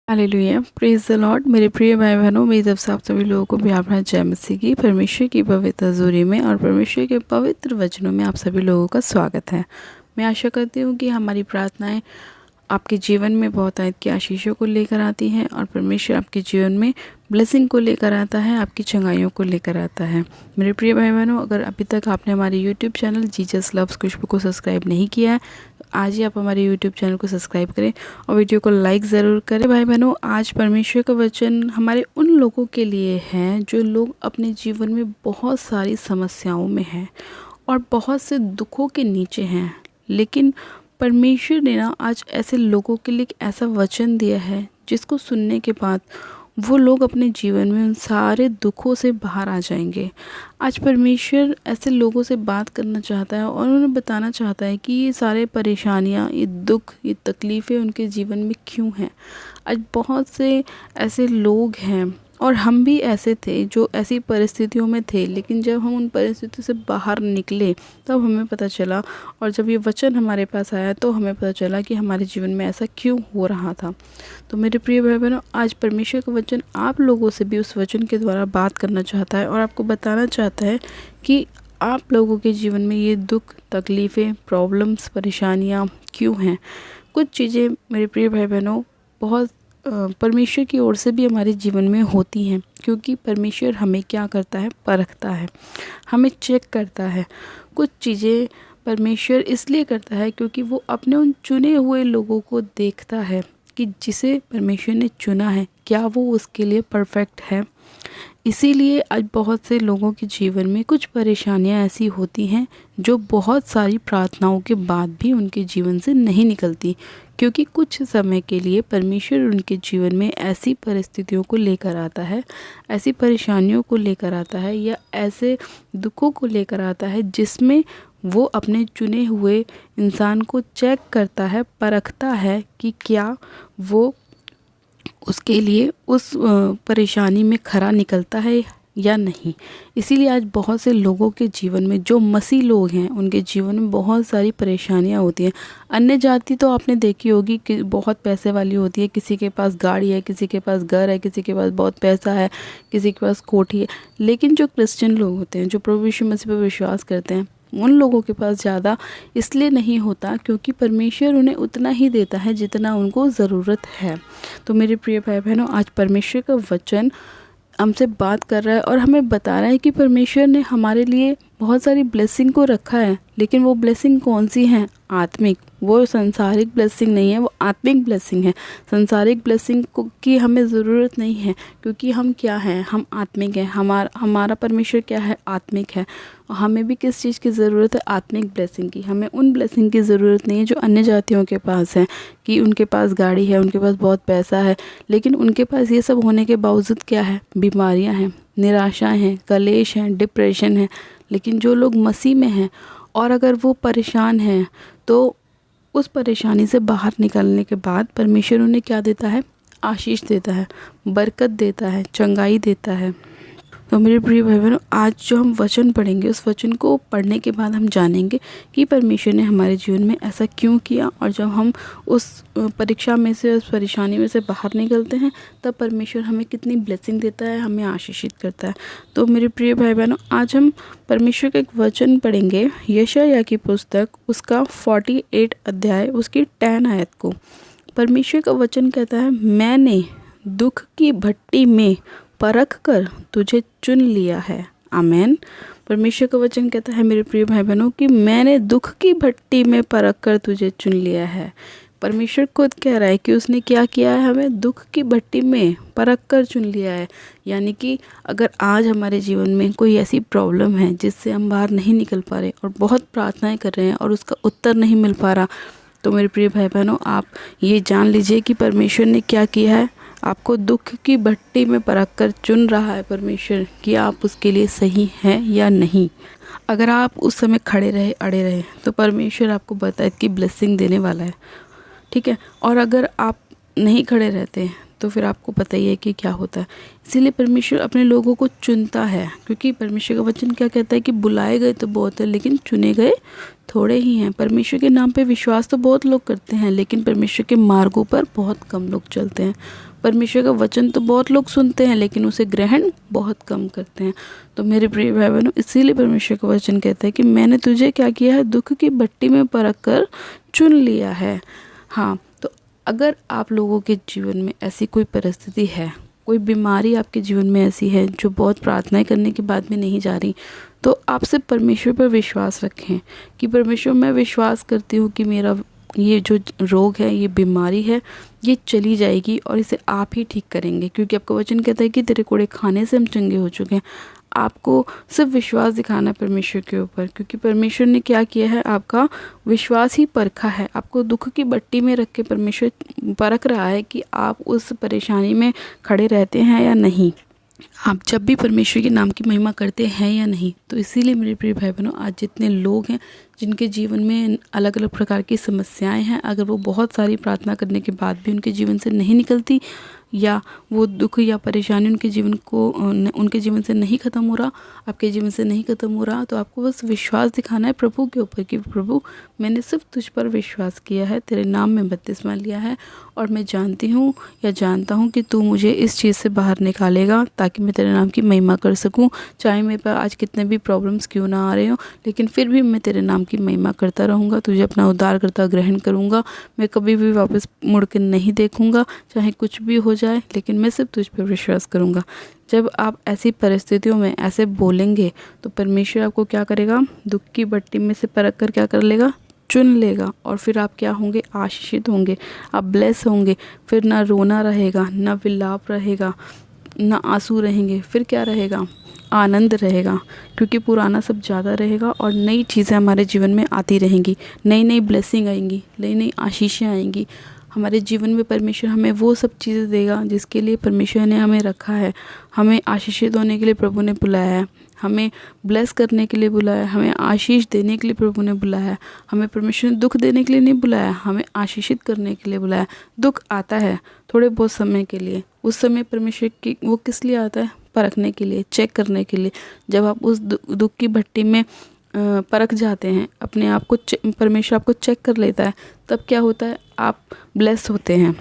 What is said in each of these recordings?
Hallelujah, praise the Lord. मेरे प्रिय भाई बहनों, मेरी तरफ से आप सभी लोगों को भी अपना जय मसीह की परमेश्वर की पवित्र हजूरी में और परमेश्वर के पवित्र वचनों में आप सभी लोगों का स्वागत है। मैं आशा करती हूँ कि हमारी प्रार्थनाएं आपके जीवन में बहुत आयत की आशीषों को लेकर आती हैं और परमेश्वर आपके जीवन में ब्लेसिंग को लेकर आता है, आपकी चंगाइयों को लेकर आता है। मेरे प्रिय भाई बहनों, अगर अभी तक आपने हमारे यूट्यूब चैनल जीसस लव्स खुशबू को सब्सक्राइब नहीं किया है तो आज ही आप हमारे यूट्यूब चैनल को सब्सक्राइब करें और वीडियो को लाइक ज़रूर करें। भाई बहनों, आज परमेश्वर का वचन हमारे उन लोगों के लिए है जो लोग अपने जीवन में बहुत सारी समस्याओं में हैं और बहुत से दुखों के नीचे हैं, लेकिन परमेश्वर ने ना आज ऐसे लोगों के लिए एक ऐसा वचन दिया है जिसको सुनने के बाद वो लोग अपने जीवन में उन सारे दुखों से बाहर आ जाएंगे। आज परमेश्वर ऐसे लोगों से बात करना चाहता है और उन्हें बताना चाहता है कि ये सारे परेशानियां, ये दुख, ये तकलीफ़ें उनके जीवन में क्यों हैं। आज बहुत से ऐसे लोग हैं और हम भी ऐसे थे जो ऐसी परिस्थितियों में थे, लेकिन जब हम उन परिस्थितियों से बाहर निकले तब हमें पता चला, और जब ये वचन हमारे पास आया तो हमें पता चला कि हमारे जीवन में ऐसा क्यों हो रहा था। तो मेरे प्रिय भाई बहनों, आज परमेश्वर का वचन आप लोगों से भी उस वचन के द्वारा बात करना चाहता है और आपको बताना चाहता है कि आप लोगों के जीवन में ये दुख, तकलीफ़ें, प्रॉब्लम्स, परेशानियाँ क्यों हैं। कुछ चीज़ें मेरे प्रिय भाई बहनों बहुत परमेश्वर की ओर से भी हमारे जीवन में होती हैं, क्योंकि परमेश्वर हमें क्या करता है, परखता है, हमें चेक करता है। कुछ चीज़ें परमेश्वर इसलिए करता है क्योंकि वो अपने उन चुने हुए लोगों को देखता है कि जिसे परमेश्वर ने चुना है क्या वो उसके लिए परफेक्ट है। इसीलिए आज बहुत से लोगों के जीवन में कुछ परेशानियां ऐसी होती हैं जो बहुत सारी प्रार्थनाओं के बाद भी उनके जीवन से नहीं निकलती, क्योंकि कुछ समय के लिए परमेश्वर उनके जीवन में ऐसी परिस्थितियों को लेकर आता है, ऐसी परेशानियों को लेकर आता है या ऐसे दुखों को लेकर आता है जिसमें वो अपने चुने हुए इंसान को चेक करता है, परखता है कि क्या वो उसके लिए उस परेशानी में खरा निकलता है या नहीं। इसीलिए आज बहुत से लोगों के जीवन में, जो मसीह लोग हैं, उनके जीवन में बहुत सारी परेशानियां होती हैं। अन्य जाति तो आपने देखी होगी कि बहुत पैसे वाली होती है, किसी के पास गाड़ी है, किसी के पास घर है, किसी के पास बहुत पैसा है, किसी के पास कोठी है। लेकिन जो क्रिश्चियन लोग होते हैं, जो प्रभु यीशु मसीह पर विश्वास करते हैं, उन लोगों के पास ज़्यादा इसलिए नहीं होता क्योंकि परमेश्वर उन्हें उतना ही देता है जितना उनको ज़रूरत है। तो मेरे प्रिय भाई बहनों, आज परमेश्वर का वचन हमसे बात कर रहा है और हमें बता रहा है कि परमेश्वर ने हमारे लिए बहुत सारी ब्लेसिंग को रखा है, लेकिन वो ब्लेसिंग कौन सी हैं? आत्मिक। वो सांसारिक ब्लेसिंग नहीं है, वो आत्मिक ब्लेसिंग है। सांसारिक ब्लेसिंग की हमें ज़रूरत नहीं है, क्योंकि हम क्या हैं? हम आत्मिक हैं। हमारा परमेश्वर क्या है? आत्मिक है। हमें भी किस चीज़ की ज़रूरत है? आत्मिक ब्लेसिंग की। हमें उन ब्लेसिंग की ज़रूरत नहीं है जो अन्य जातियों के पास है, कि उनके पास गाड़ी है, उनके पास बहुत पैसा है, लेकिन उनके पास ये सब होने के बावजूद क्या है? बीमारियाँ हैं, निराशा हैं, कलेश हैं, डिप्रेशन है। लेकिन जो लोग मसीह में हैं और अगर वो परेशान हैं तो उस परेशानी से बाहर निकलने के बाद परमेश्वर उन्हें क्या देता है? आशीष देता है, बरकत देता है, चंगाई देता है। तो मेरे प्रिय भाई बहनों, आज जो हम वचन पढ़ेंगे, उस वचन को पढ़ने के बाद हम जानेंगे कि परमेश्वर ने हमारे जीवन में ऐसा क्यों किया, और जब हम उस परीक्षा में से, उस परेशानी में से बाहर निकलते हैं, तब परमेश्वर हमें कितनी ब्लेसिंग देता है, हमें आशीषित करता है। तो मेरे प्रिय भाई बहनों, आज हम परमेश्वर का एक वचन पढ़ेंगे, यशायाह की पुस्तक, उसका 48 अध्याय, उसकी 10 आयत को। परमेश्वर का वचन कहता है, मैंने दुख की भट्टी में परख कर तुझे चुन लिया है। आमेन। परमेश्वर का वचन कहता है मेरे प्रिय भाई बहनों कि मैंने दुख की भट्टी में परख कर तुझे चुन लिया है। परमेश्वर खुद कह रहा है कि उसने क्या किया है? हमें दुख की भट्टी में परख कर चुन लिया है। यानी कि अगर आज हमारे जीवन में कोई ऐसी प्रॉब्लम है जिससे हम बाहर नहीं निकल पा रहे और बहुत प्रार्थनाएं कर रहे हैं और उसका उत्तर नहीं मिल पा रहा, तो मेरे प्रिय भाई बहनों, आप ये जान लीजिए कि परमेश्वर ने क्या किया है? आपको दुख की भट्टी में परख कर चुन रहा है परमेश्वर कि आप उसके लिए सही हैं या नहीं। अगर आप उस समय खड़े रहे, अड़े रहे, तो परमेश्वर आपको बताए कि ब्लेसिंग देने वाला है, ठीक है। और अगर आप नहीं खड़े रहते तो फिर आपको पता ही है कि क्या होता है। इसीलिए परमेश्वर अपने लोगों को चुनता है, क्योंकि परमेश्वर का वचन क्या कहता है कि बुलाए गए तो बहुत है लेकिन चुने गए थोड़े ही हैं। परमेश्वर के नाम पे विश्वास तो बहुत लोग करते हैं, लेकिन परमेश्वर के मार्गों पर बहुत कम लोग चलते हैं। परमेश्वर का वचन तो बहुत लोग सुनते हैं, लेकिन उसे ग्रहण बहुत कम करते हैं। तो मेरे प्रिय भाई बहनों, इसीलिए परमेश्वर का वचन कहता है कि मैंने तुझे क्या किया है, दुख की भट्टी में परख कर चुन लिया है। हाँ, तो अगर आप लोगों के जीवन में ऐसी कोई परिस्थिति है, कोई बीमारी आपके जीवन में ऐसी है जो बहुत प्रार्थनाएं करने के बाद में नहीं जा रही, तो आप सिर्फ परमेश्वर पर विश्वास रखें कि परमेश्वर, मैं विश्वास करती हूँ कि मेरा ये जो रोग है, ये बीमारी है, ये चली जाएगी और इसे आप ही ठीक करेंगे, क्योंकि आपका वचन कहता है कि तेरे कोड़े खाने से हम चंगे हो चुके हैं। आपको सिर्फ विश्वास दिखाना है परमेश्वर के ऊपर, क्योंकि परमेश्वर ने क्या किया है, आपका विश्वास ही परखा है। आपको दुख की भट्टी में रख के परमेश्वर परख रहा है कि आप उस परेशानी में खड़े रहते हैं या नहीं, आप जब भी परमेश्वर के नाम की महिमा करते हैं या नहीं। तो इसीलिए मेरे प्रिय भाई बहनों, आज जितने लोग हैं जिनके जीवन में अलग अलग प्रकार की समस्याएं हैं, अगर वो बहुत सारी प्रार्थना करने के बाद भी उनके जीवन से नहीं निकलती, या वो दुख या परेशानी उनके जीवन से नहीं ख़त्म हो रहा, आपके जीवन से नहीं ख़त्म हो रहा, तो आपको बस विश्वास दिखाना है प्रभु के ऊपर कि प्रभु, मैंने सिर्फ तुझ पर विश्वास किया है, तेरे नाम में बपतिस्मा लिया है, और मैं जानती हूँ या जानता हूँ कि तू मुझे इस चीज़ से बाहर निकालेगा ताकि मैं तेरे नाम की महिमा कर सकूँ। चाहे मेरे पास आज कितने भी प्रॉब्लम्स क्यों ना आ रहे हो, लेकिन फिर भी मैं तेरे नाम की महिमा करता रहूँगा, तुझे अपना उद्धारकर्ता ग्रहण करूँगा। मैं कभी भी वापस मुड़ के नहीं देखूँगा, चाहे कुछ भी हो जाए, लेकिन मैं सिर्फ तुझ पर विश्वास करूँगा। जब आप ऐसी परिस्थितियों में ऐसे बोलेंगे तो परमेश्वर आपको क्या करेगा, दुख की भट्टी में से परख कर क्या कर लेगा, चुन लेगा, और फिर आप क्या होंगे, आशीषित होंगे, आप ब्लेस होंगे। फिर ना रोना रहेगा, ना विलाप रहेगा, ना आंसू रहेंगे, फिर क्या रहेगा, आनंद रहेगा, क्योंकि पुराना सब ज़्यादा रहेगा और नई चीज़ें हमारे जीवन में आती रहेंगी, नई नई ब्लेसिंग आएंगी, नई नई आशीषें आएंगी हमारे जीवन में। परमेश्वर हमें वो सब चीज़ें देगा जिसके लिए परमेश्वर ने हमें रखा है। हमें आशीषित होने के लिए प्रभु ने बुलाया है, हमें ब्लेस करने के लिए बुलाया है, हमें आशीष देने के लिए प्रभु ने बुलाया है। हमें परमेश्वर ने दुख देने के लिए नहीं बुलाया, हमें आशीषित करने के लिए बुलाया। दुख आता है थोड़े बहुत समय के लिए, उस समय परमेश्वर की वो किस लिए आता है, परखने के लिए, चेक करने के लिए। जब आप उस दुख की भट्टी में परख जाते हैं, अपने आप को परमेश्वर आपको चेक कर लेता है, तब क्या होता है, आप ब्लेस होते हैं।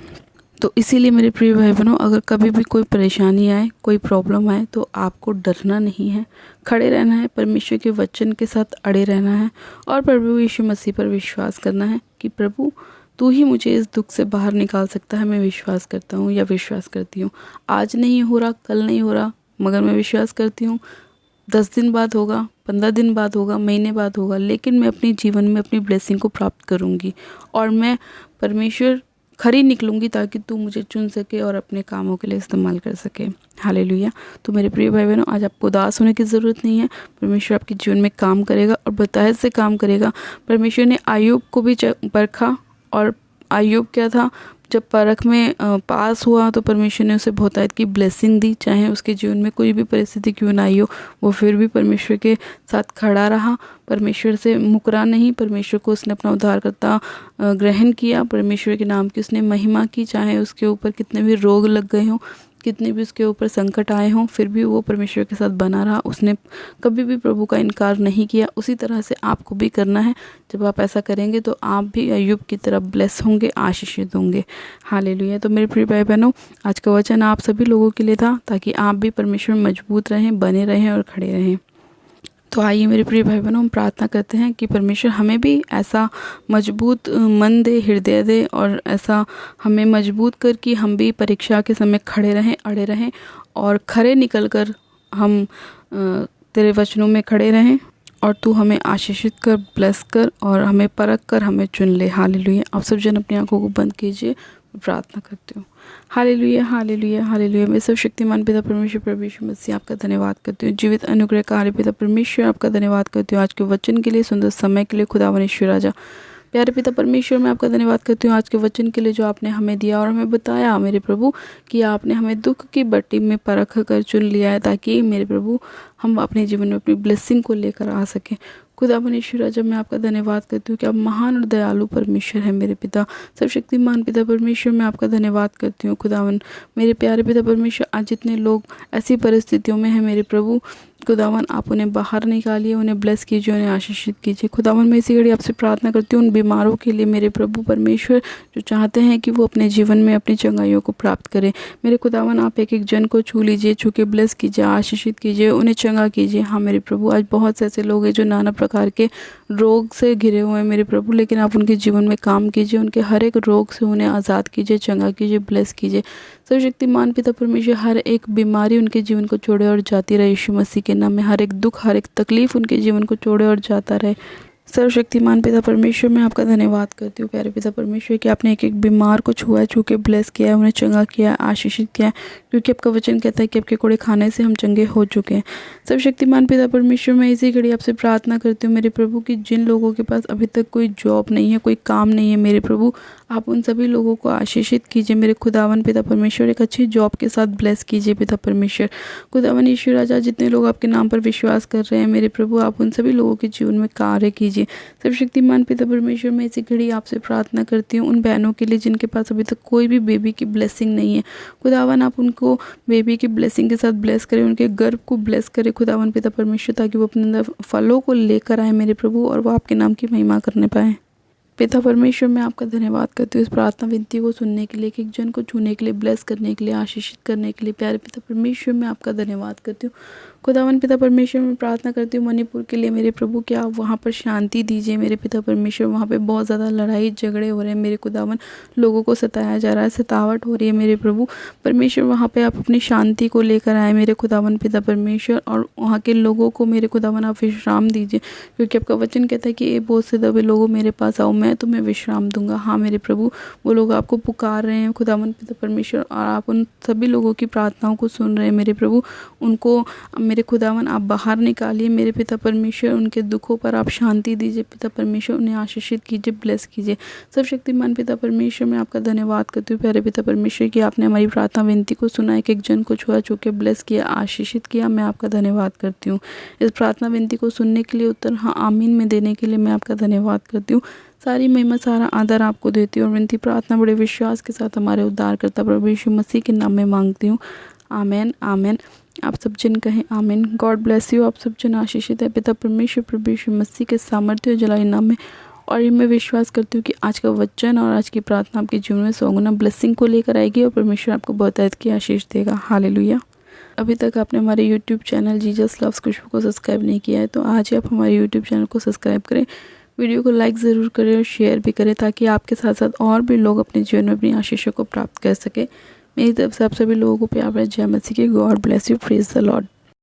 तो इसीलिए मेरे प्रिय भाई बहनों, अगर कभी भी कोई परेशानी आए, कोई प्रॉब्लम आए, तो आपको डरना नहीं है, खड़े रहना है, परमेश्वर के वचन के साथ अड़े रहना है, और प्रभु यीशु मसीह पर विश्वास करना है कि प्रभु, तू ही मुझे इस दुख से बाहर निकाल सकता है। मैं विश्वास करता हूँ या विश्वास करती हूँ। आज नहीं हो रहा, कल नहीं हो रहा, मगर मैं विश्वास करती हूँ 10 दिन बाद होगा, 15 दिन बाद होगा, महीने बाद होगा, लेकिन मैं अपने जीवन में अपनी ब्लेसिंग को प्राप्त करूँगी, और मैं परमेश्वर खरी निकलूँगी ताकि तू मुझे चुन सके और अपने कामों के लिए इस्तेमाल कर सके। हालेलुया। तो मेरे प्रिय भाई बहनों, आज आपको उदास होने की ज़रूरत नहीं है। परमेश्वर आपके जीवन में काम करेगा और बताए से काम करेगा। परमेश्वर ने आयुब को भी परखा, और आयुब क्या था, जब परख में पास हुआ तो परमेश्वर ने उसे बहुतायत की ब्लेसिंग दी। चाहे उसके जीवन में कोई भी परिस्थिति क्यों ना आई हो, वो फिर भी परमेश्वर के साथ खड़ा रहा, परमेश्वर से मुकरा नहीं, परमेश्वर को उसने अपना उद्धारकर्ता ग्रहण किया, परमेश्वर के नाम की उसने महिमा की। चाहे उसके ऊपर कितने भी रोग लग गए हों, कितने भी उसके ऊपर संकट आए हों, फिर भी वो परमेश्वर के साथ बना रहा, उसने कभी भी प्रभु का इनकार नहीं किया। उसी तरह से आपको भी करना है। जब आप ऐसा करेंगे तो आप भी अय्यूब की तरह ब्लेस होंगे, आशीषित होंगे। हालेलुया। तो मेरे प्रिय भाई बहनों, आज का वचन आप सभी लोगों के लिए था, ताकि आप भी परमेश्वर में मजबूत रहें, बने रहें और खड़े रहें। तो आइए मेरे प्रिय भाई बहनों, हम प्रार्थना करते हैं कि परमेश्वर हमें भी ऐसा मजबूत मन दे, हृदय दे, और ऐसा हमें मजबूत कर कि हम भी परीक्षा के समय खड़े रहें, अड़े रहें, और खरे निकल कर हम तेरे वचनों में खड़े रहें, और तू हमें आशीषित कर, ब्लेस कर, और हमें परख कर हमें चुन ले। हालेलुया। आप सब जन अपनी आंखों को बंद कीजिए, प्रार्थना करती हूँ। Hallelujah, hallelujah, hallelujah. मैं सब शक्तिमान पिता परमेश्वर प्रभु यीशु मसीह आपका धन्यवाद करती हूँ। जीवित अनुग्रहकारी पिता परमेश्वर आपका धन्यवाद करती हूँ आज के वचन के लिए, सुंदर समय के लिए। खुदावन ईश्वर राजा प्यारे पिता परमेश्वर, मैं आपका धन्यवाद करती हूँ आज के वचन के लिए जो आपने हमें दिया और हमें बताया मेरे प्रभु कि आपने हमें दुख की भट्टी में परख कर चुन लिया है, ताकि मेरे प्रभु हम अपने जीवन में अपनी ब्लेसिंग को लेकर आ सकें। खुदावन यीशु राजा, मैं आपका धन्यवाद करती हूँ कि आप महान और दयालु परमेश्वर हैं मेरे पिता, सर्वशक्तिमान पिता परमेश्वर। मैं आपका धन्यवाद करती हूँ खुदावन मेरे प्यारे पिता परमेश्वर। आज जितने लोग ऐसी परिस्थितियों में हैं मेरे प्रभु, खुदावन आप उन्हें बाहर निकालिए, उन्हें ब्लेस कीजिए, उन्हें आशीषित कीजिए। खुदावन मैं इसी घड़ी आपसे प्रार्थना करती हूँ उन बीमारों के लिए मेरे प्रभु परमेश्वर, जो चाहते हैं कि वो अपने जीवन में अपनी चंगाइयों को प्राप्त करें। मेरे खुदावन आप एक एक जन को छू लीजिए, छू के ब्लेस कीजिए, आशीषित कीजिए, उन्हें चंगा कीजिए। हाँ मेरे प्रभु, आज बहुत से ऐसे लोग हैं जो नाना प्रकार के रोग से घिरे हुए हैं मेरे प्रभु, लेकिन आप उनके जीवन में काम कीजिए, उनके हर एक रोग से उन्हें आज़ाद कीजिए, चंगा कीजिए, ब्लेस कीजिए। सर्वशक्तिमान पिता परमेश्वर, हर एक बीमारी उनके जीवन को छोड़े और जाती रहे यीशु मसीह के नाम में। हर एक दुख, हर एक तकलीफ उनके जीवन को छोड़े और जाता रहे। सर्वशक्तिमान पिता परमेश्वर, मैं आपका धन्यवाद करती हूँ प्यारे पिता परमेश्वर कि आपने एक एक बीमार को छुआ, छू के ब्लेस किया है, उन्हें चंगा किया, आशीषित किया, क्योंकि आपका वचन कहता है कि आपके कोड़े खाने से हम चंगे हो चुके हैं। सर्वशक्तिमान पिता परमेश्वर, मैं इसी घड़ी आपसे प्रार्थना करती हूँ मेरे प्रभु कि जिन लोगों के पास अभी तक कोई जॉब नहीं है, कोई काम नहीं है मेरे प्रभु, आप उन सभी लोगों को आशीषित कीजिए मेरे खुदावन पिता परमेश्वर। एक अच्छी जॉब के साथ ब्लेस कीजिए पिता परमेश्वर। खुदावन यीशु राजा, जितने लोग आपके नाम पर विश्वास कर रहे हैं मेरे प्रभु, आप उन सभी लोगों के जीवन में कार्य कीजिए। सर्वशक्तिमान पिता परमेश्वर, मैं इसी घड़ी आपसे प्रार्थना करती हूँ उन बहनों के लिए जिनके पास अभी तक कोई भी बेबी की ब्लेसिंग नहीं है। खुदावन आप उनको बेबी की ब्लेसिंग के साथ ब्लेस करें, उनके गर्भ को ब्लेस करें खुदावन पिता परमेश्वर, ताकि वो अपने अंदर फलों को लेकर आए मेरे प्रभु, और वो आपके नाम की महिमा करने पाए। पिता परमेश्वर, मैं आपका धन्यवाद करती हूँ इस प्रार्थना विनती को सुनने के लिए, एक जन को छूने के लिए, ब्लेस करने के लिए, आशीषित करने के लिए। प्यारे पिता परमेश्वर, मैं आपका धन्यवाद करती हूँ। खुदावन पिता परमेश्वर, मैं प्रार्थना करती हूँ मणिपुर के लिए मेरे प्रभु, कि आप वहाँ पर शांति दीजिए मेरे पिता परमेश्वर। वहाँ पे बहुत ज़्यादा लड़ाई झगड़े हो रहे हैं मेरे खुदावन, लोगों को सताया जा रहा है, सतावट हो रही है मेरे प्रभु परमेश्वर। वहाँ पे आप अपनी शांति को लेकर आए मेरे खुदावन पिता परमेश्वर, और वहाँ के लोगों को मेरे खुदावन आप विश्राम दीजिए, क्योंकि आपका वचन कहता है कि ये बहुत से दबे लोगों मेरे पास आओ, मैं तुम्हें विश्राम दूंगा। हाँ मेरे प्रभु, वो लोग आपको पुकार रहे हैं खुदावन पिता परमेश्वर, और आप उन सभी लोगों की प्रार्थनाओं को सुन रहे हैं मेरे प्रभु। उनको मेरे खुदावन आप बाहर निकालिए मेरे पिता परमेश्वर, उनके दुखों पर आप शांति दीजिए पिता परमेश्वर, उन्हें आशीषित कीजिए, ब्लेस कीजिए। सर्वशक्तिमान पिता परमेश्वर, मैं आपका धन्यवाद करती हूँ प्यारे पिता परमेश्वर कि आपने हमारी प्रार्थना विनती को सुना, एक एक जन को छुआ छू के ब्लेस किया, आशीषित किया। मैं आपका धन्यवाद करती हूँ इस प्रार्थना विनती को सुनने के लिए, उत्तर हाँ आमीन में देने के लिए मैं आपका धन्यवाद करती हूँ। सारी महिमा, सारा आदर आपको देती हूँ, और विनती प्रार्थना बड़े विश्वास के साथ हमारे उद्धारकर्ता प्रभु यीशु मसीह के नाम में मांगती हूँ, आमेन आमेन। आप सब जन कहें आमीन। God bless you. आप सब जन आशीषित है पिता परमेश्वर प्रभु यीशु मसीह के सामर्थ्य और जलाली नाम में। और ये मैं विश्वास करती हूँ कि आज का वचन और आज की प्रार्थना आपके जीवन में 100 गुना ब्लेसिंग को लेकर आएगी, और परमेश्वर आपको बहुतायत की आशीष देगा। हालेलुया। अभी तक आपने हमारे यूट्यूब चैनल जीसस लव्स खुशबू को सब्सक्राइब नहीं किया है, तो आज ही आप हमारे यूट्यूब चैनल को सब्सक्राइब करें, वीडियो को लाइक ज़रूर करें और शेयर भी करें, ताकि आपके साथ साथ और भी लोग अपने जीवन में अपनी आशीषों को प्राप्त कर सकें। मेरी तरफ से आप सभी लोगों को प्यार भरी जय मसीह की। God bless you. Praise the Lord.